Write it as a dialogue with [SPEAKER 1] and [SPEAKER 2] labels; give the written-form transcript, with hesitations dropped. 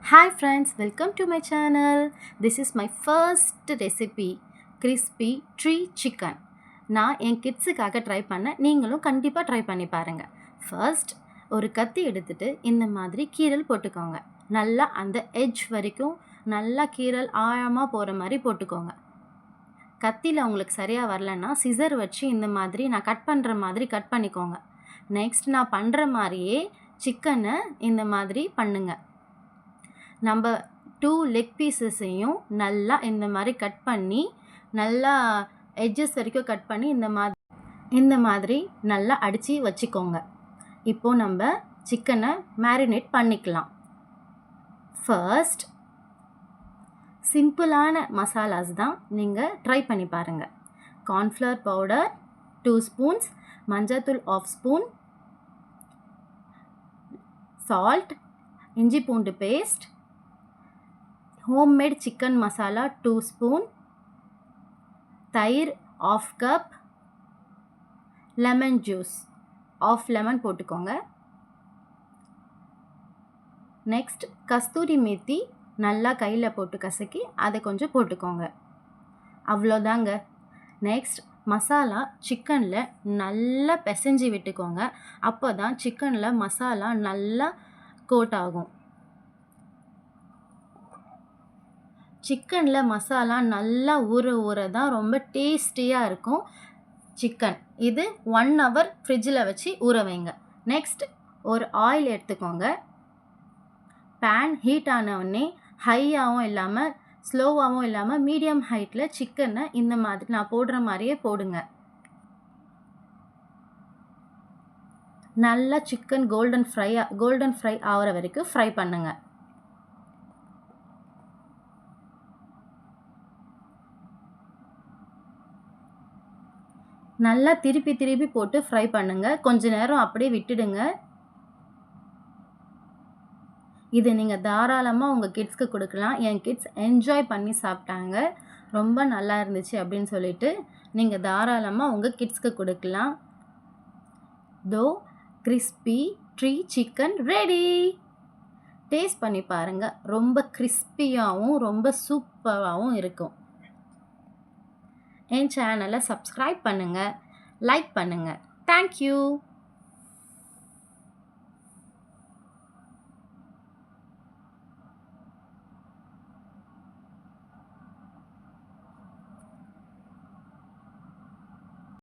[SPEAKER 1] Hi friends, welcome to my channel. This is my first recipe, crispy tree chicken. நான் என் கிட்ஸுக்காக try பண்ணேன். நீங்களும் கண்டிப்பாக try பண்ணி பாருங்கள். ஃபர்ஸ்ட் ஒரு கத்தி எடுத்துகிட்டு இந்த மாதிரி கீரல் போட்டுக்கோங்க. நல்லா அந்த எட்ஜ் வரைக்கும் நல்லா கீரல் ஆழமாக போகிற மாதிரி போட்டுக்கோங்க. கத்தியில் உங்களுக்கு சரியாக வரலன்னா சிசர் வச்சு இந்த மாதிரி நான் கட் பண்ணுற மாதிரி கட் பண்ணிக்கோங்க. நெக்ஸ்ட் நான் பண்ணுற மாதிரியே சிக்கனை இந்த மாதிரி பண்ணுங்கள். நம்ம 2 லெக் பீசஸையும் நல்லா இந்த மாதிரி கட் பண்ணி நல்லா எட்ஜஸ் வரைக்கும் கட் பண்ணி இந்த மாதிரி நல்லா அடித்து வச்சுக்கோங்க. இப்போது நம்ம சிக்கனை மேரினேட் பண்ணிக்கலாம். ஃபர்ஸ்ட் சிம்பிளான மசாலாஸ் தான் நீங்கள் ட்ரை பண்ணி பாருங்கள். கார்ன்ஃப்ளவர் பவுடர் 2 ஸ்பூன்ஸ், மஞ்சள்தூள் 1/2 ஸ்பூன், சால்ட், இஞ்சி பூண்டு paste, homemade chicken masala 2 spoon, தயிர் 1/2 கப், லெமன் ஜூஸ் 1/2 லெமன் போட்டுக்கோங்க. நெக்ஸ்ட் கஸ்தூரி மேத்தி நல்லா கையில் போட்டு கசக்கி அதை கொஞ்சம் போட்டுக்கோங்க. அவ்வளோதாங்க. நெக்ஸ்ட் மசாலா சிக்கனில் நல்லா பிசைஞ்சு விட்டுக்கோங்க. அப்போ தான் சிக்கனில் மசாலா நல்லா கோட் ஆகும். சிக்கனில் மசாலா நல்லா ஊற தான் ரொம்ப டேஸ்டியாக இருக்கும் சிக்கன். இது 1 hour ஃப்ரிட்ஜில் வச்சு ஊற வைங்க. நெக்ஸ்ட் ஒரு ஆயில் எடுத்துக்கோங்க. பேன் ஹீட் ஆனவுடனே ஹையாகவும் இல்லாமல் ஸ்லோவாகவும் இல்லாமல் மீடியம் ஹைட்டில் சிக்கனை இந்த மாதிரி நான் போடுற மாதிரியே போடுங்க. நல்லா சிக்கன் கோல்டன் ஃப்ரை ஆகிற வரைக்கும் ஃப்ரை பண்ணுங்கள். நல்லா திருப்பி போட்டு ஃப்ரை பண்ணுங்கள். கொஞ்ச நேரம் அப்படியே விட்டுடுங்க. இது நீங்கள் தாராளமாக உங்கள் கிட்ஸ்க்கு கொடுக்கலாம். என் கிட்ஸ் என்ஜாய் பண்ணி சாப்பிட்டாங்க. ரொம்ப நல்லா இருந்துச்சு அப்படின்னு சொல்லிட்டு நீங்கள் தாராளமாக உங்கள் கிட்ஸ்க்கு கொடுக்கலாம். Crispy tree chicken ready. Taste பண்ணி பாருங்கள். ரொம்ப கிறிஸ்பியாகவும் ரொம்ப சூப்பராகவும் இருக்கும். என் சேனலை சப்ஸ்கிரைப் பண்ணுங்கள், லைக் பண்ணுங்கள். தேங்க்யூ.